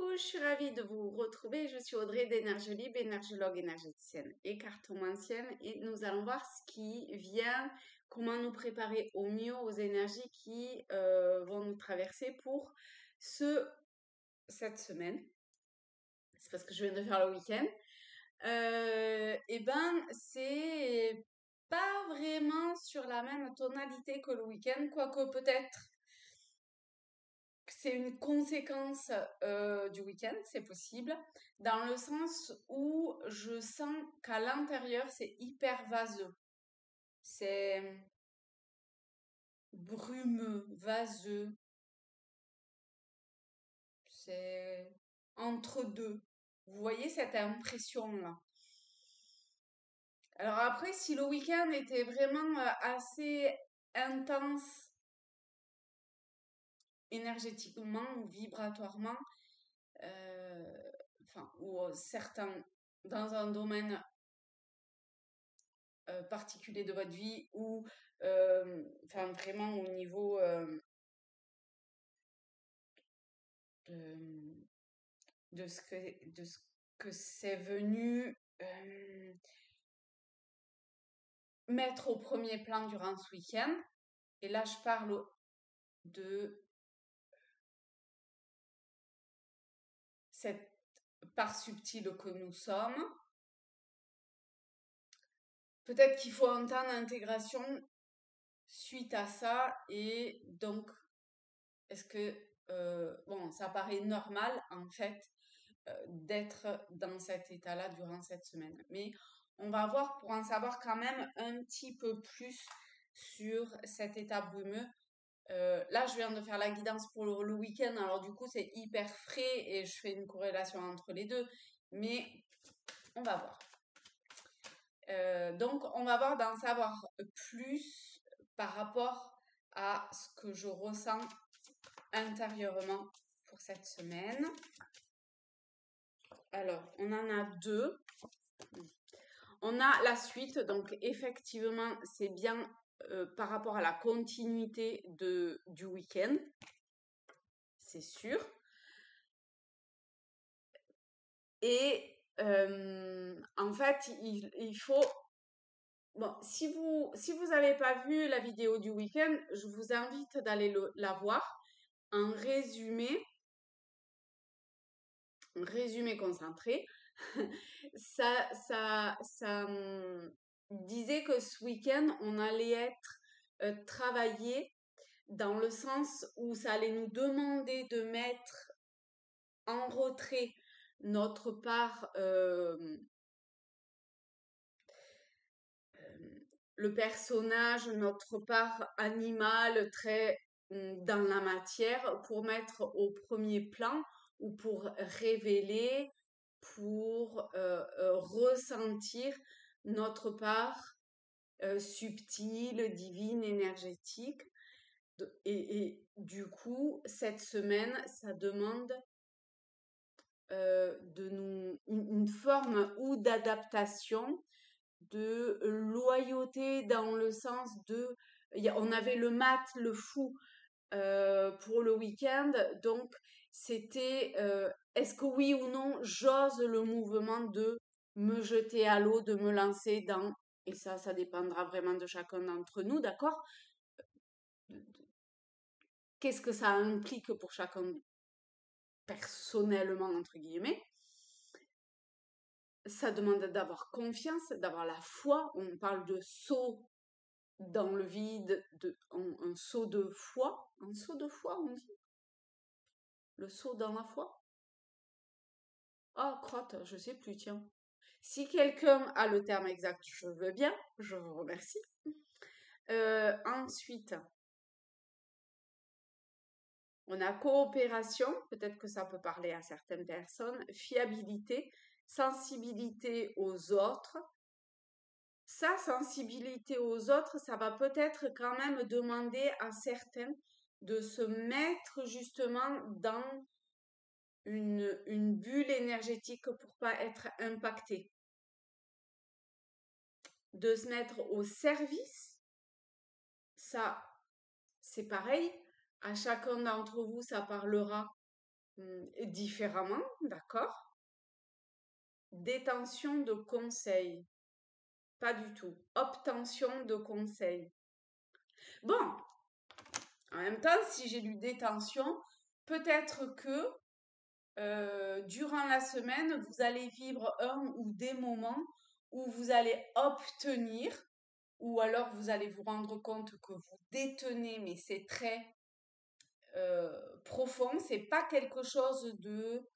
Coucou, je suis ravie de vous retrouver. Je suis Audrey d'Énergie Libre, énergologue énergéticienne et cartomancienne. Et nous allons voir ce qui vient, comment nous préparer au mieux aux énergies qui vont nous traverser pour cette semaine. C'est parce que je viens de faire le week-end. C'est pas vraiment sur la même tonalité que le week-end, quoique peut-être c'est une conséquence du week-end, c'est possible, dans le sens où je sens qu'à l'intérieur, c'est hyper vaseux. C'est brumeux, vaseux, c'est entre deux. Vous voyez cette impression-là. Alors après, si le week-end était vraiment assez intense énergétiquement ou vibratoirement, ou certains dans un domaine particulier de votre vie ou vraiment au niveau de, de ce que c'est venu mettre au premier plan durant ce week-end. Et là, je parle de cette part subtile que nous sommes. Peut-être qu'il faut un temps d'intégration suite à ça et donc est-ce que ça paraît normal en fait d'être dans cet état-là durant cette semaine. Mais on va voir pour en savoir quand même un petit peu plus sur cet état brumeux. Là, je viens de faire la guidance pour le week-end, alors du coup, c'est hyper frais et je fais une corrélation entre les deux. Mais on va voir. Donc, on va voir d'en savoir plus par rapport à ce que je ressens intérieurement pour cette semaine. Alors, on en a deux. On a la suite, donc effectivement, c'est bien par rapport à la continuité du week-end, c'est sûr. Et en fait, il faut... Bon, si vous n'avez pas vu la vidéo du week-end, je vous invite d'aller la voir. Un résumé concentré. ça disait que ce week-end, on allait être travaillé dans le sens où ça allait nous demander de mettre en retrait notre part, le personnage, notre part animale très dans la matière pour mettre au premier plan ou pour révéler, pour ressentir notre part subtile, divine, énergétique. Et du coup, cette semaine, ça demande une forme ou d'adaptation, de loyauté dans le sens de... On avait le mat, le fou pour le week-end, donc c'était est-ce que oui ou non j'ose le mouvement de me jeter à l'eau, de me lancer dans... Et ça dépendra vraiment de chacun d'entre nous, d'accord? Qu'est-ce que ça implique pour chacun personnellement, entre guillemets? Ça demande d'avoir confiance, d'avoir la foi. On parle de saut dans le vide, un saut de foi. Un saut de foi, on dit? Le saut dans la foi? Oh, crotte, je sais plus, tiens. Si quelqu'un a le terme exact, je veux bien, je vous remercie. Ensuite, on a coopération, peut-être que ça peut parler à certaines personnes, fiabilité, sensibilité aux autres. Sa sensibilité aux autres, ça va peut-être quand même demander à certains de se mettre justement dans une bulle énergétique pour pas être impacté. De se mettre au service, ça, c'est pareil. À chacun d'entre vous, ça parlera différemment, d'accord? Détention de conseils, pas du tout. Obtention de conseils. Bon, en même temps, si j'ai lu détention, peut-être que durant la semaine, vous allez vivre un ou des moments où vous allez obtenir, ou alors vous allez vous rendre compte que vous détenez, mais c'est très profond, c'est pas quelque chose de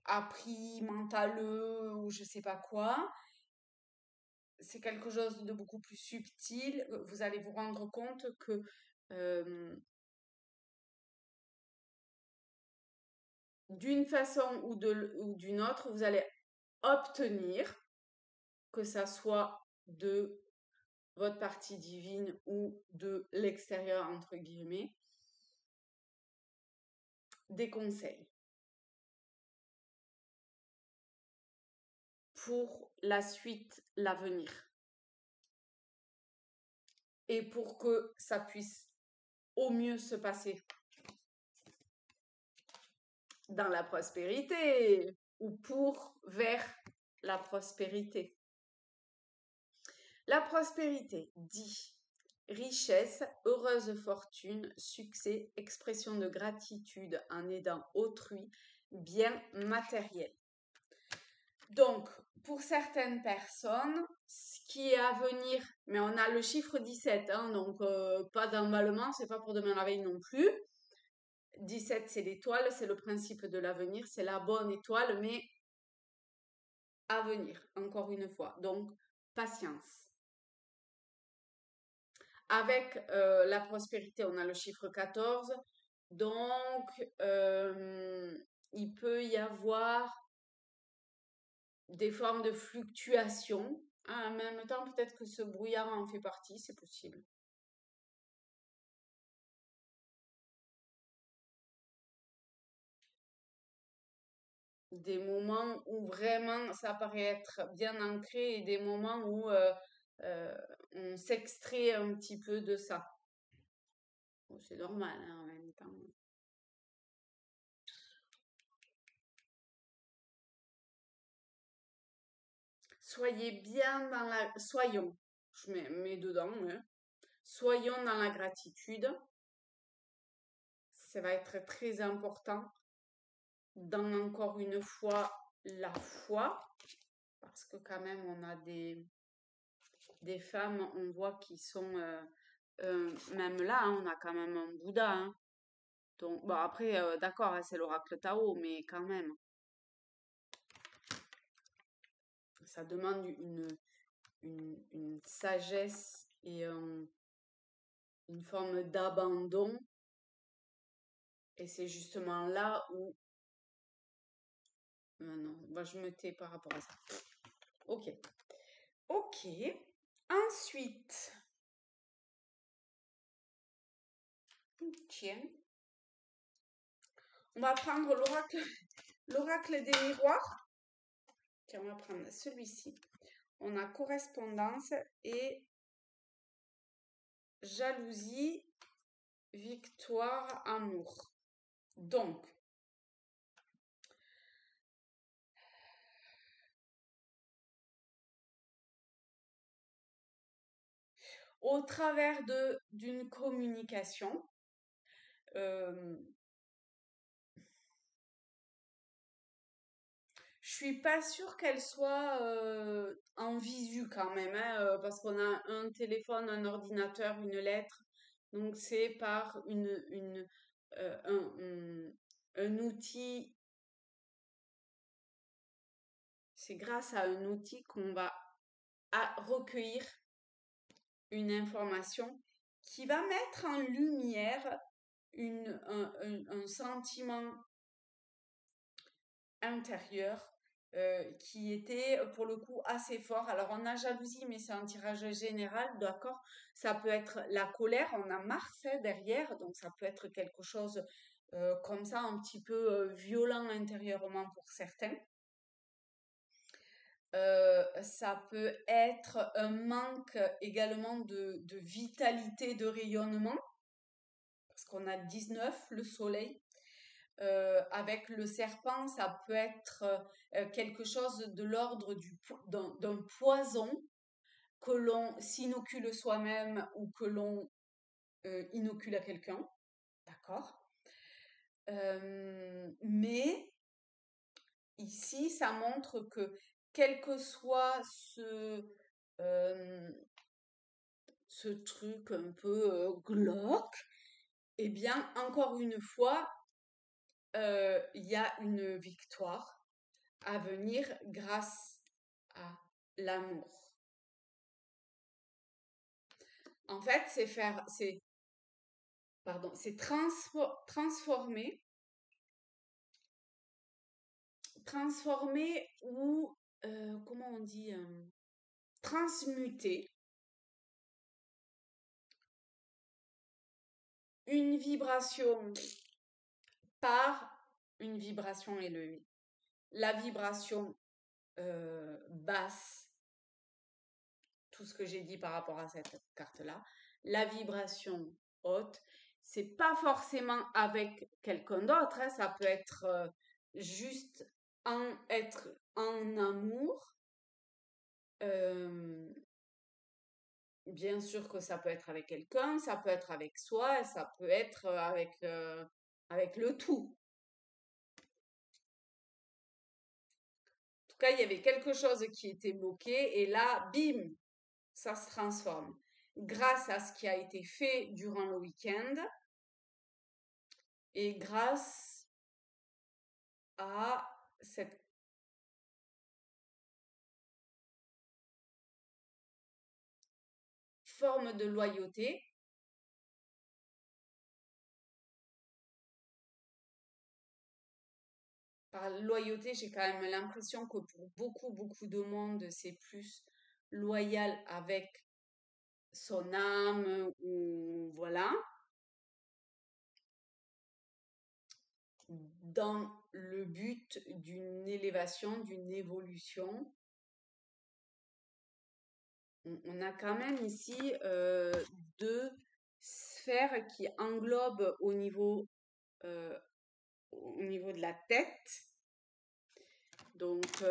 appris, mentaleux ou je sais pas quoi. C'est quelque chose de beaucoup plus subtil. Vous allez vous rendre compte que euh, d'une façon ou d'une autre, vous allez obtenir, que ça soit de votre partie divine ou de l'extérieur, entre guillemets, des conseils pour la suite, l'avenir. Et pour que ça puisse au mieux se passer dans la prospérité ou vers la prospérité. La prospérité dit richesse, heureuse fortune, succès, expression de gratitude en aidant autrui, bien matériel. Donc, pour certaines personnes, ce qui est à venir, mais on a le chiffre 17, hein, donc pas d'emballement, c'est pas pour demain la veille non plus. 17, c'est l'étoile, c'est le principe de l'avenir, c'est la bonne étoile, mais à venir, encore une fois. Donc, patience. Avec la prospérité, on a le chiffre 14. Donc, il peut y avoir des formes de fluctuations. En même temps, peut-être que ce brouillard en fait partie, c'est possible. Des moments où vraiment ça paraît être bien ancré et des moments où on s'extrait un petit peu de ça. Bon, c'est normal hein, en même temps. Soyez bien dans la... Soyons, je mets dedans, hein. Soyons dans la gratitude. Ça va être très important dans encore une fois la foi. Parce que quand même, on a des femmes, on voit qui sont... même là, hein, on a quand même un Bouddha. Hein. Donc, bon, après, d'accord, hein, c'est l'oracle Tao, mais quand même, ça demande une sagesse et une forme d'abandon. Et c'est justement là où... non, bah, je me tais par rapport à ça. Ok. Ok. Ensuite, tiens, on va prendre l'oracle des miroirs. Tiens, on va prendre celui-ci. On a correspondance et jalousie, victoire, amour. Donc, au travers d'une communication, je suis pas sûre qu'elle soit en visu quand même, hein, parce qu'on a un téléphone, un ordinateur, une lettre. Donc c'est par un outil, c'est grâce à un outil qu'on va recueillir une information qui va mettre en lumière un sentiment intérieur qui était pour le coup assez fort. Alors on a jalousie, mais c'est un tirage général, d'accord? Ça peut être la colère, on a Mars hein, derrière, donc ça peut être quelque chose comme ça, un petit peu violent intérieurement pour certains. Ça peut être un manque également de vitalité, de rayonnement, parce qu'on a 19, le soleil. avec le serpent, ça peut être quelque chose de l'ordre d'un poison que l'on s'inocule soi-même ou que l'on inocule à quelqu'un, d'accord? Mais ici, ça montre que quel que soit euh, ce truc un peu glauque, eh bien, encore une fois, il y a une victoire à venir grâce à l'amour. En fait, c'est transformer ou, comment on dit, transmuter une vibration par une vibration élevée. La vibration basse, tout ce que j'ai dit par rapport à cette carte-là. La vibration haute, c'est pas forcément avec quelqu'un d'autre, hein, ça peut être juste être en amour. Bien sûr que ça peut être avec quelqu'un, ça peut être avec soi, ça peut être avec le tout. En tout cas, il y avait quelque chose qui était bloqué et là, bim, ça se transforme. Grâce à ce qui a été fait durant le week-end et grâce à cette forme de loyauté. Par loyauté, j'ai quand même l'impression que pour beaucoup de monde, c'est plus loyal avec son âme ou voilà, dans le but d'une élévation, d'une évolution. On a quand même ici deux sphères qui englobent euh, au niveau de la tête. Donc,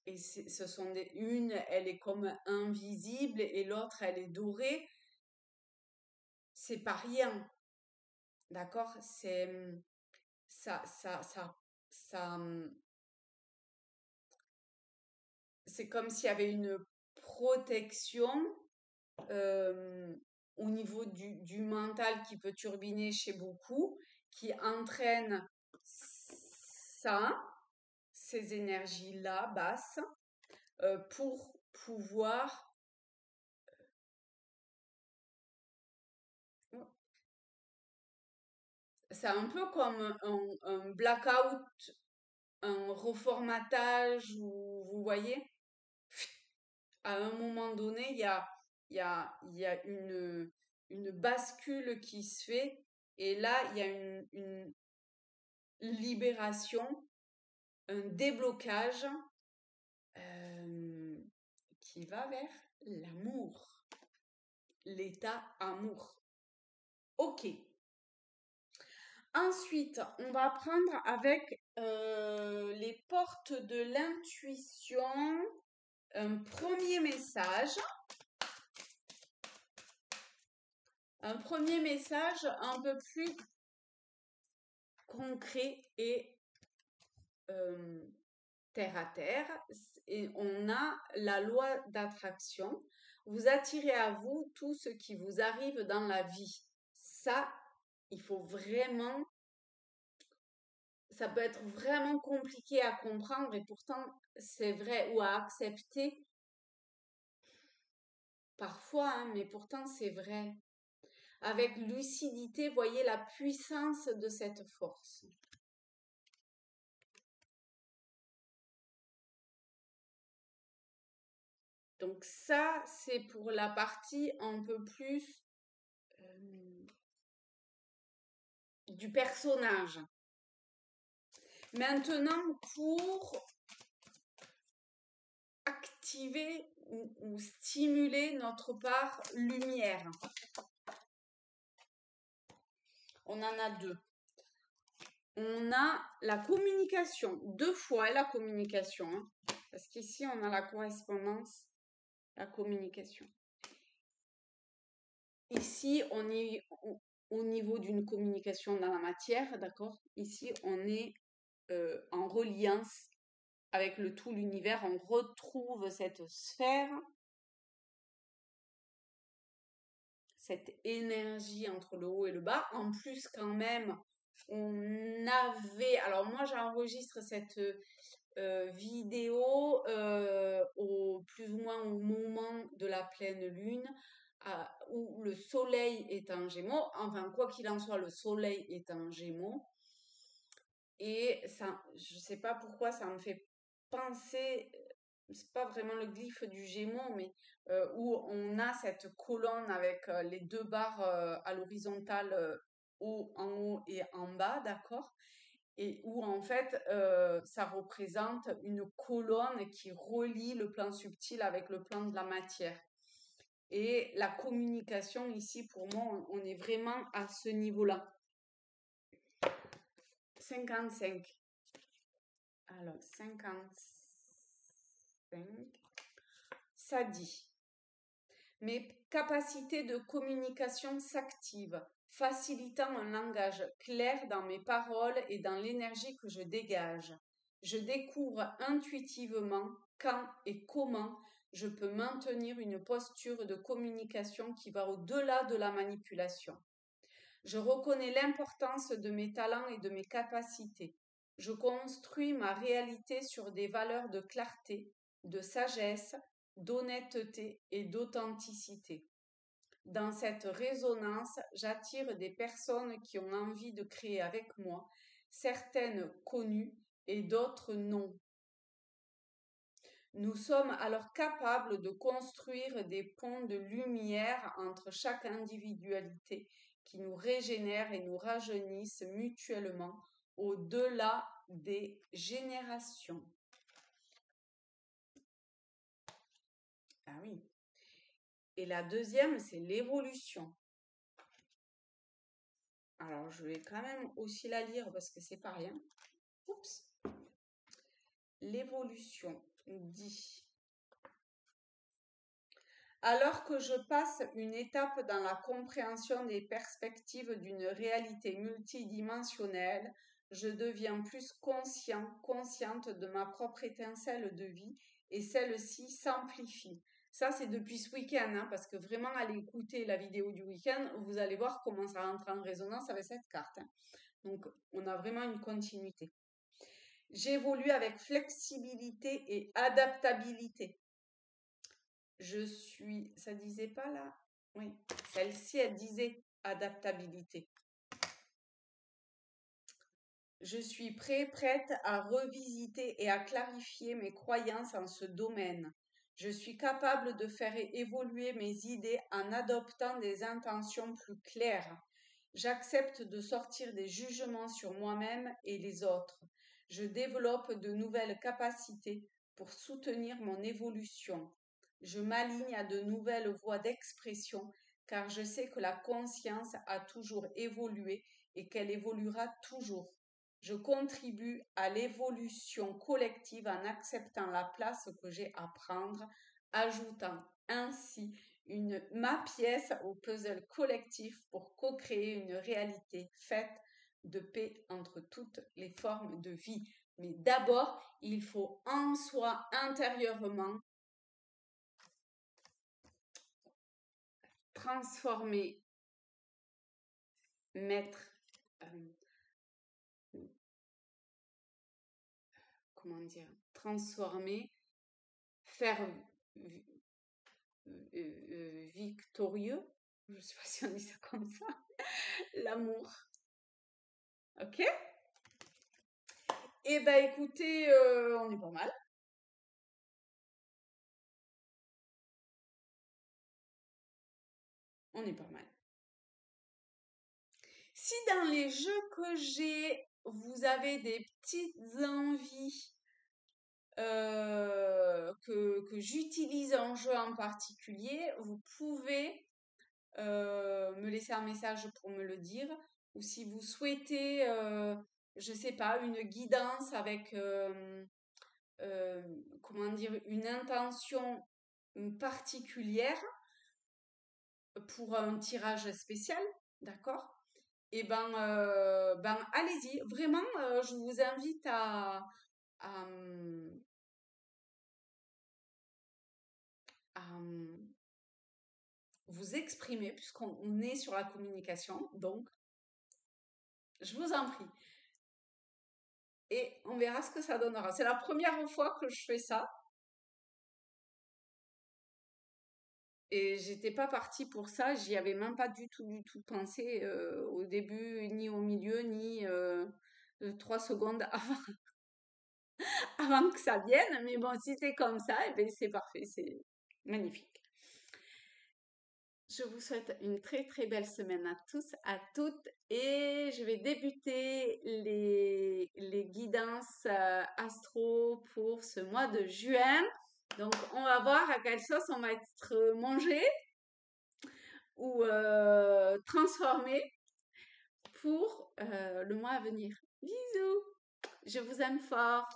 et ce sont une, elle est comme invisible et l'autre, elle est dorée. C'est pas rien, d'accord? Ça, c'est comme s'il y avait une protection euh, au niveau du mental qui peut turbiner chez beaucoup, qui entraîne ça, ces énergies-là basses, pour pouvoir. C'est un peu comme un blackout, un reformatage, vous voyez, à un moment donné, il y a une bascule qui se fait, et là, il y a une libération, un déblocage euh, qui va vers l'amour, l'état amour. Ok. Ensuite, on va prendre avec les portes de l'intuition un premier message. Un premier message un peu plus concret et terre à terre. Et on a la loi d'attraction. Vous attirez à vous tout ce qui vous arrive dans la vie. Ça, il faut vraiment. Ça peut être vraiment compliqué à comprendre et pourtant c'est vrai, ou à accepter parfois, hein, mais pourtant c'est vrai. Avec lucidité, voyez la puissance de cette force. Donc ça, c'est pour la partie un peu plus du personnage. Maintenant, pour activer ou stimuler notre part lumière, on en a deux. on a la communication, 2 fois la communication, hein, parce qu'ici on a la correspondance, la communication. Ici, on est au niveau d'une communication dans la matière, d'accord? Ici, on est en reliance avec le tout l'univers. On retrouve cette sphère, cette énergie entre le haut et le bas. En plus, quand même, on avait... Alors moi, j'enregistre cette vidéo au plus ou moins au moment de la pleine lune, où le soleil est en Gémeaux. Enfin, quoi qu'il en soit, le soleil est en Gémeaux. Et ça, je sais pas pourquoi, ça me fait penser, c'est pas vraiment le glyphe du Gémeaux, mais où on a cette colonne avec les 2 barres à l'horizontale, en haut et en bas, d'accord? Et où en fait ça représente une colonne qui relie le plan subtil avec le plan de la matière. Et la communication ici, pour moi, on est vraiment à ce niveau-là. 55. Alors, 55. Ça dit: mes capacités de communication s'activent, facilitant un langage clair dans mes paroles et dans l'énergie que je dégage. Je découvre intuitivement quand et comment je peux maintenir une posture de communication qui va au-delà de la manipulation. Je reconnais l'importance de mes talents et de mes capacités. Je construis ma réalité sur des valeurs de clarté, de sagesse, d'honnêteté et d'authenticité. Dans cette résonance, j'attire des personnes qui ont envie de créer avec moi, certaines connues et d'autres non. Nous sommes alors capables de construire des ponts de lumière entre chaque individualité qui nous régénèrent et nous rajeunissent mutuellement au-delà des générations. Ah oui. Et la deuxième, c'est l'évolution. Alors, je vais quand même aussi la lire parce que c'est pas rien. Oups. L'évolution dit: alors que je passe une étape dans la compréhension des perspectives d'une réalité multidimensionnelle, je deviens plus consciente de ma propre étincelle de vie et celle-ci s'amplifie. Ça, c'est depuis ce week-end, hein, parce que vraiment, allez écouter la vidéo du week-end, vous allez voir comment ça rentre en résonance avec cette carte, hein. Donc, on a vraiment une continuité. J'évolue avec flexibilité et adaptabilité. Je suis, ça disait pas là? Oui, celle-ci, elle disait adaptabilité. Je suis prête à revisiter et à clarifier mes croyances en ce domaine. Je suis capable de faire évoluer mes idées en adoptant des intentions plus claires. J'accepte de sortir des jugements sur moi-même et les autres. Je développe de nouvelles capacités pour soutenir mon évolution. Je m'aligne à de nouvelles voies d'expression car je sais que la conscience a toujours évolué et qu'elle évoluera toujours. Je contribue à l'évolution collective en acceptant la place que j'ai à prendre, ajoutant ainsi ma pièce au puzzle collectif pour co-créer une réalité faite de paix entre toutes les formes de vie. Mais d'abord, il faut en soi intérieurement transformer, mettre, comment dire, transformer, faire victorieux, je ne sais pas si on dit ça comme ça, l'amour. Ok? Eh ben écoutez, on est pas mal. On est pas mal. Si dans les jeux que j'ai, vous avez des petites envies que j'utilise en jeu en particulier, vous pouvez me laisser un message pour me le dire. Ou si vous souhaitez je sais pas, une guidance avec, euh, comment dire, une intention particulière pour un tirage spécial, d'accord? Eh ben allez-y. Vraiment, je vous invite à, à vous exprimer, puisqu'on est sur la communication. Donc, je vous en prie. Et on verra ce que ça donnera. C'est la première fois que je fais ça. Et j'étais pas partie pour ça. J'y avais même pas du tout pensé au début, ni au milieu, ni 3 secondes avant que ça vienne. Mais bon, si c'est comme ça, eh ben, c'est parfait. C'est magnifique. Je vous souhaite une très très belle semaine à tous, à toutes, et je vais débuter les guidances astro pour ce mois de juin. Donc on va voir à quelle sauce on va être mangé ou transformé pour le mois à venir. Bisous, je vous aime fort.